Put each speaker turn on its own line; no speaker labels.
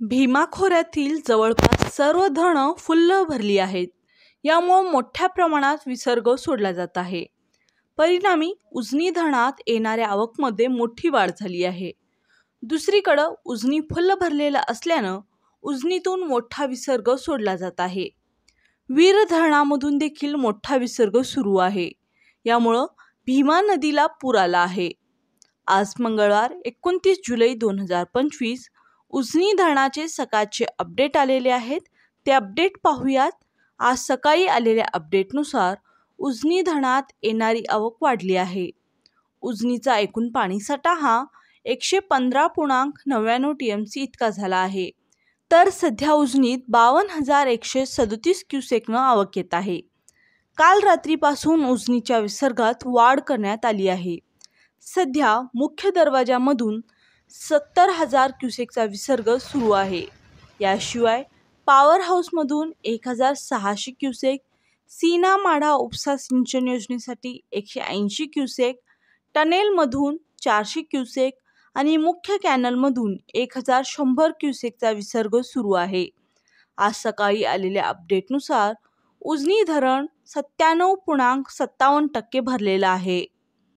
भीमा खोऱ्यातील जवळपास सर्व धरणं फुल्ल भरली आहेत. यामुळे मोठ्या प्रमाणात विसर्ग सोडला जात आहे. परिणामी उजनी धरणात येणाऱ्या आवकमध्ये मोठी वाढ झाली आहे. दुसरीकडे उजनी फुल्ल भरलेला असल्यानं उजनीतून मोठा विसर्ग सोडला जात आहे. वीर धरणामधून देखील मोठा विसर्ग सुरू आहे. यामुळे भीमा नदीला पूर आला आहे. आज मंगळवार 29 जुलै 2025 उजनी धरणाचे सकाळचे अपडेट आलेले आहेत. ते अपडेट पाहूयात. आज सकाळी आलेल्या अपडेटनुसार उजनी धरणात येणारी आवक वाढली आहे. उजनीचा एकूण पाणीसाठा हा 115.99 TMC इतका झाला आहे. तर सध्या उजनीत 52,137 क्युसेकनं आवक येत आहे. काल रात्रीपासून उजनीच्या विसर्गात वाढ करण्यात आली आहे. सध्या मुख्य दरवाजामधून 70,000 क्युसेकचा विसर्ग सुरू आहे. याशिवाय पॉवर हाऊसमधून 1,600 क्युसेक, सीना माढा उपसा सिंचन योजनेसाठी 180 क्युसेक, टनेलमधून 400 क्युसेक आणि मुख्य कॅनलमधून 1,100 क्युसेकचा विसर्ग सुरू आहे. आज सकाळी आलेल्या अपडेटनुसार उजनी धरण 97.57% भरलेलं आहे.